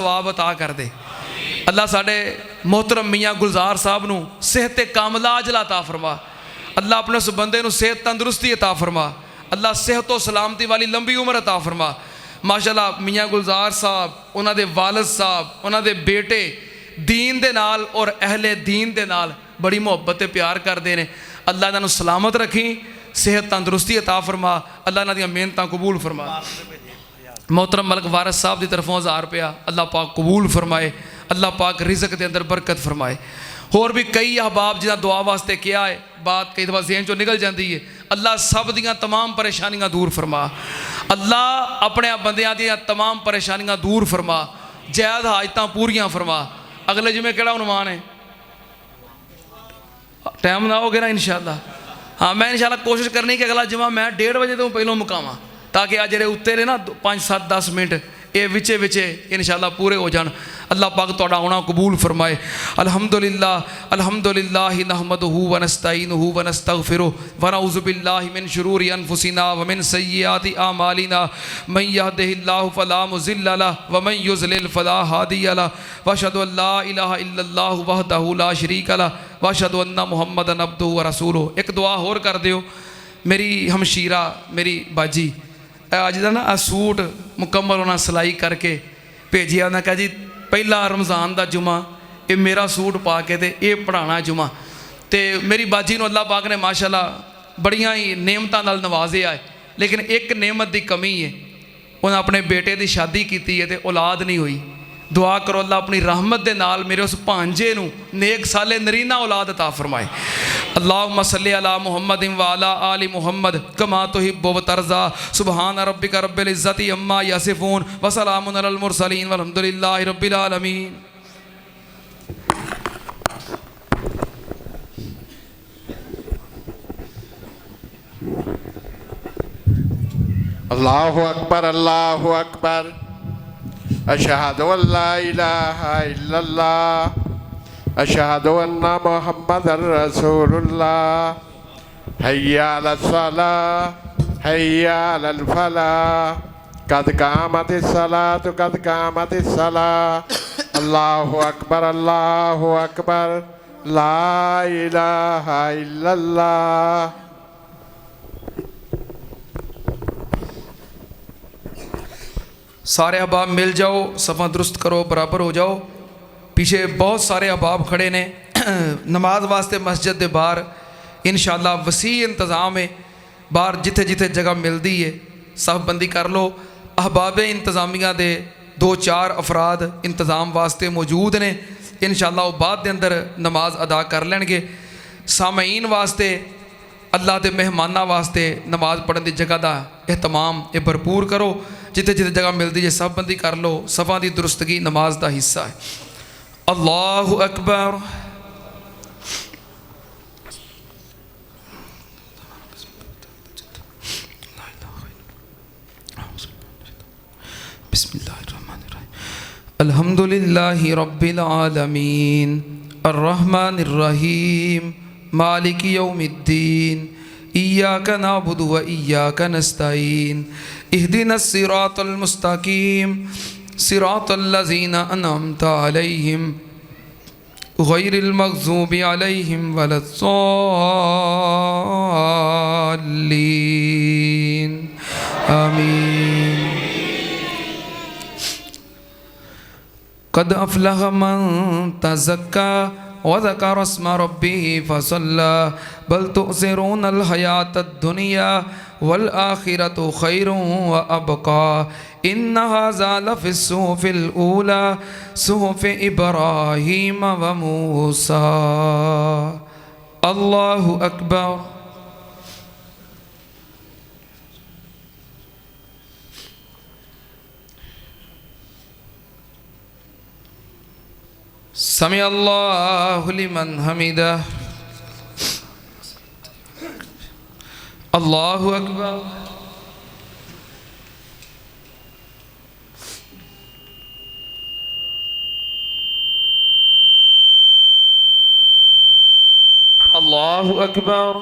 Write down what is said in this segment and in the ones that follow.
सवाब अता कर दे। अल्लाह साडे मोहतरम मियाँ गुलजार साहब नूं सेहत कामला अजला अता फरमा। अल्लाह अपने उस बंदे नूं सेहत तंदुरुस्ती अता फरमा। अल्लाह सेहत और सलामती वाली लंबी उम्र अता फरमा। माशाअल्लाह मियाँ गुलजार साहब, उन्हां दे वालिद साहब, उन्हां दे बेटे दीन दे नाल और अहले दीन दे नाल बड़ी मुहब्बत ते प्यार करते हैं। अल्लाह इन्हां नूं सलामत रखी, सेहत तंदुरुस्ती अता फरमा। अल्लाह इन्हां दीयां मेहनतां कबूल फरमा। मोहतरम मलक वारिस साहब की तरफों 1000 रुपया अल्लाह पाक कबूल फरमाए। अल्लाह पाक रिज़्क के अंदर बरकत फरमाए। होर भी कई अहबाब जिन्हां दुआ वास्ते किया है, बात कई दफ़ा ज़हन चो निकल जाती है। अल्लाह सब दियां तमाम परेशानियां दूर फरमा। अल्लाह अपने बंदियां दियां तमाम परेशानियां दूर फरमा, जायज़ हाजतां पूरियां फरमा। अगले जिमें केड़ा उन्वान है? टाइम ना हो गया ना इंशाअल्लाह। हाँ, मैं इंशाअल्लाह कोशिश करनी कि अगला जुमा मैं 1:30 बजे तो पहलों मुकावां, ताकि आज जेह्ड़े उत्ते ने ना 5, 7, 10 मिनट ये विचे विचे इंशाअल्लाह पूरे हो जान। अल्लाह पाक तुहाडा आना कबूल फरमाए। अल्हम्दुलिल्लाह अल्हम्दुलिल्लाहि नहमदुहु व नस्तईनुहु व नस्तगफिरुहु व नऊज़ु बिल्लाहि मिन शुरूरि अनफुसिना व मिन सय्यिआति आमालिना मन यहदिहिल्लाहु फला मुज़िल्ल लहु व मन युज़लिल फला हादिय लहु व अशहदु अन ला इलाहा इल्लल्लाहु वहदहु ला शरीक लहु व अशहदु अन्न मुहम्मदन अब्दुहु व रसूलुहु। एक दुआ होर कर दियो, मेरी हमशीरा मेरी बाजी अज का ना सूट मुकम्मल उन्हें सिलाई करके भेजिया। उन्हें कहा जी पहला रमज़ान का जुमा ये मेरा सूट पा के ते ये पढ़ाना जुमा। तो मेरी बाजी को अल्लाह पाक ने माशाअल्लाह बड़ियां ही नेमतां नाल नवाजिया है, लेकिन एक नेमत की कमी है, उन्हें अपने बेटे की शादी की है तो औलाद नहीं हुई। दुआ करो अल्लाह अपनी रहमत के नाल मेरे उस भांजे नूं नेक साले नरीना औलाद अता फरमाए। अल्लाहुम्मा सल्ली अला मुहम्मद व अला आलि मुहम्मद कमा तुहिब्बु व तर्ज़ा। सुबहान रब्बिका रब्बिल इज़्ज़ति अम्मा यसिफून व सलामुन अलल मुरसलीन वल्हम्दुलिल्लाहि रब्बिल आलमीन। अल्लाहु अकबर अल्लाहु अकबर। अशहदु अल्ला इलाहा इल्लल्लाह अशहदु अन्ना मुहम्मदर रसूलुल्लाह। हय्या अलस सलाह हय्या अलल फलाह कद कामतिस सलातु कद कामतिस सलाह। अल्लाहु अकबर ला इलाहा इल्लल्लाह। सारे अहबाब मिल जाओ, सफ़ा दुरुस्त करो, बराबर हो जाओ। पीछे बहुत सारे अहबाब खड़े ने नमाज वास्ते मस्जिद के बाहर इंशाअल्लाह वसी इंतज़ाम है। बाहर जिथे जिथे जगह मिलती है सब बंदी कर लो। अहबाब इंतज़ामिया के 2-4 अफराद इंतज़ाम वास्ते मौजूद ने। इंशाअल्लाह वो बाद के अंदर नमाज अदा कर लेंगे। सामईन वास्ते अल्लाह के मेहमाना वास्ते नमाज पढ़ने की जगह का एहतमाम ये भरपूर करो। जिथे जिथे जगह मिलती है सब बंदी कर लो। सफ़ा की दुरुस्तगी नमाज का हिस्सा है। अल्लाहु अकबर। बिस्मिल्लाहिर्रहमानिर्रहीम। अल्हम्दुलिल्लाहि रब्बिल आलमीन अर्रहमानिर रहीम मालिकि यौमिद्दीन इय्याका नअबुदु व इय्याका नस्तईन इहदिनस सिरातल मुस्तकीम सिरातल लज़ीना अनअमता अलैहिम गैरिल मग़ज़ूबि अलैहिम वलद्दाल्लीन आमीन। क़द अफ़लह मन तज़क्का व ज़करा अस्म रब्बिही फ़सल्ला बल तुअ्सिरूनल हयातद दुनिया वल आखिरतु खैरुन व अबक़ा इन्न हाज़ा लफ़िस सुहुफ़िल ऊला सुहुफ़ि इब्राहीम व मूसा। अल्लाहु अकबर। समी अल्लाहु लिमन हमिदा। अल्लाहु अकबर। अल्लाहु अकबर।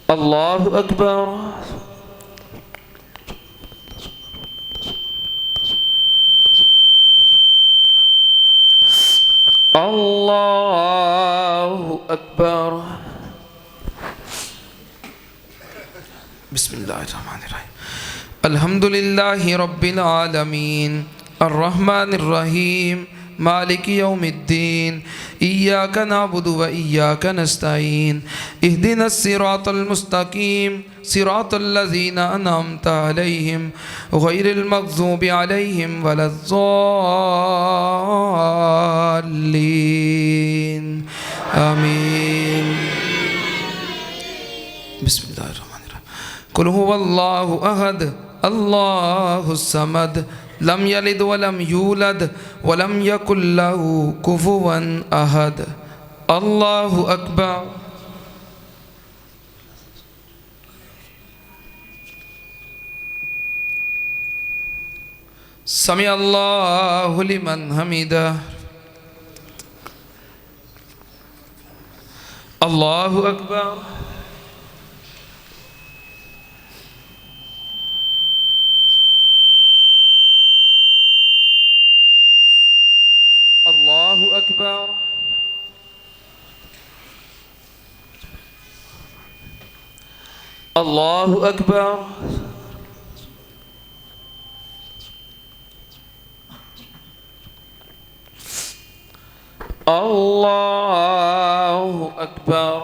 अल्लाहु अकबर। अल्लाहु अकबर। बिस्मिल्लाहिर्रहमानिर्रहीम। अल्हम्दुलिल्लाहि रब्बिल आलमीन अर्रहमानिर रहीम मालिक यौमिद्दीन इय्याका नअबुदु व इय्याका नस्तईन इहदिनस सिरातल मुस्तकीम सिरातल लज़ीना अनअमता अलैहिम गैरिल मग़ज़ूबि अलैहिम वलज़्ज़ाल्लीन आमीन। बिस्मिल्लाहिर्रहमानिर्रहीम। कुल हुवल्लाहु अहद अल्लाहुस समद लम यलिद वलम यूलद वलम यकुल लहू कुफुवन अहद। अल्लाहु अकबर। समी अल्लाहु लिमन हमिदा। अल्लाहु अकबर। अल्लाहु अकबर। अल्लाहु अकबर। अल्लाहु अकबर।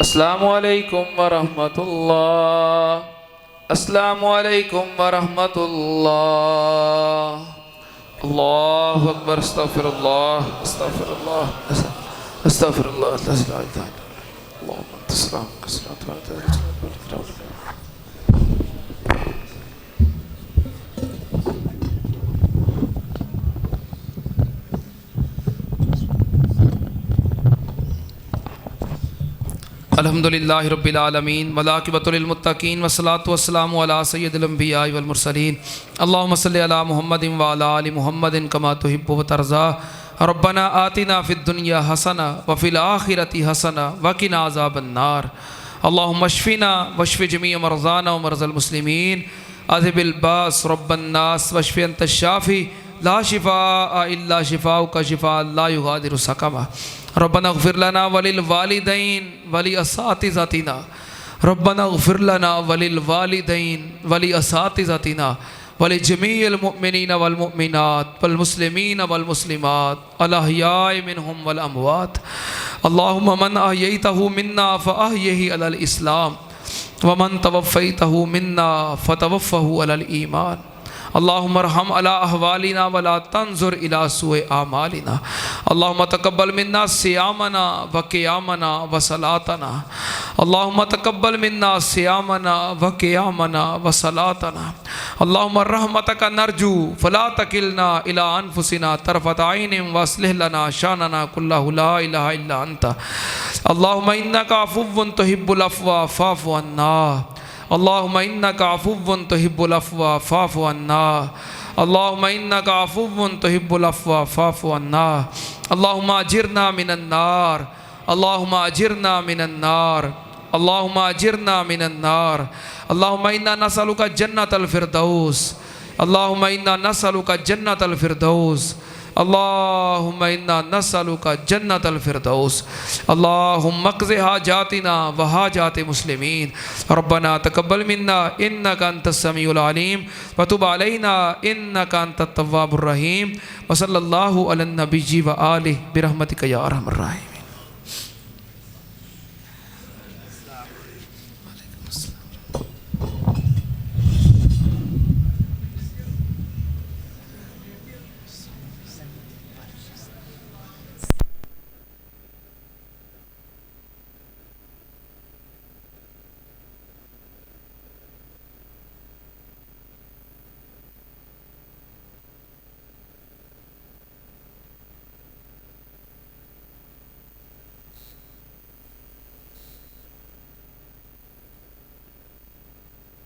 अस्सलामु अलैकुम वरहमतुल्लाह। अस्सलामु अलैकुम वरहमतुल्लाह। अल्लाहु अकबर। अस्तगफिरुल्लाह अस्तगफिरुल्लाह अस्तगफिरुल्लाह। अल्लाहुम्मा अंता सलाम कस्सलातु व अल्हम्दुलिल्लाहि रब्बिल आलमीन वलाकिबतुल लिल मुत्तकीन वस्सलातु वस्सलामु अला सय्यिदिल अंबिया वल मुरसलीन अल्लाहुम्मा सल्लि अला मुहम्मदिन व अला आलि मुहम्मदिन कमा तुहिब्बु व तर्ज़ा। रब्बना आतिना फिद दुनिया हसना व फिल आखिरति हसना व क़िना अज़ाबन्नार। अल्लाहुम्मा अश्फिना वश्फि जमीअ मरज़ाना व मरज़ल मुस्लिमीन अज़हिबिल बास रब्बन नास वश्फि अंतश शाफ़ी ला शिफ़ाअ इल्ला शिफ़ाउका शिफ़ाअ ला युग़ादिरु सकमा। रब्बना इग़फ़िर लना वलिल वालिदैन वलि असातिज़ातिना। रब्बना इग़फ़िर लना वलिल वालिदैन वलि असातिज़ातिना वलि जमीइल मुअमिनीन वल मुअमिनात वल मुस्लिमीन वल मुस्लिमात अल अहयाइ मिनहुम वल अमवात। अल्लाहुम्मा मन अहयैतहु मिन्ना फ़अहयिहि अलल इस्लाम व मन तवफ़्फ़ैतहु मिन्ना फ़तवफ़्फ़हु अलल ईमान। अल्लाहुम्मा अर्हम अला अहवालिना वला तंजुर इला सुए आमालिना। अल्लाहुम्मा तक़ब्बल मिन्ना सियामना व क़ियामना व सलातना। अल्लाहुम्मा तक़ब्बल मिन्ना सियामना व क़ियामना व सलातना। अल्लाहुम्मा रहमतका नरजू फला तकिलना इला अनफुसिना तरफ़त ऐनिन व अस्लिह लना शानना कुल्लहु ला इलाहा इल्ला अंता। अल्लाहुम्मा इन्नका अफ़ुव्वुन तुहिब्बुल अफ़्वा फ़अफ़ु अन्ना। अल्लाहुम्मा इन्नका अफ़ुव्वुन तुहिब्बुल अफ़्वा फ़अफ़ु अन्ना। अल्लाहुम्मा इन्नका अफ़ुव्वुन तुहिब्बुल अफ़्वा फ़अफ़ु अन्ना। अल्लाहुम्मा अजिरना मिनन नार। अल्लाहुम्मा अजिरना मिनन नार। अल्लाहुम्मा अजिरना मिनन नार। अल्लाहुम्मा इन्ना नसअलुका जन्नतल फ़िरदौस। अल्लाहुम्मा इन्ना नसअलुका जन्नतल फ़िरदौस। अल्लाहुम्मा इन्ना नसअलुका जन्नतल फ़िरदौस। अल्लाहुम्मा क़ज़ि हाजातिना व हाजाति मुस्लिमीन। रब्बना तक़ब्बल मिन्ना इन्नका अंतस समीउल अलीम व तुब अलैना इन्नका अंतत तव्वाबुर रहीम। व सल्लल्लाहु अलन नबिय्यि व आलिहि बिरहमतिका या अरहमर राहिमीन।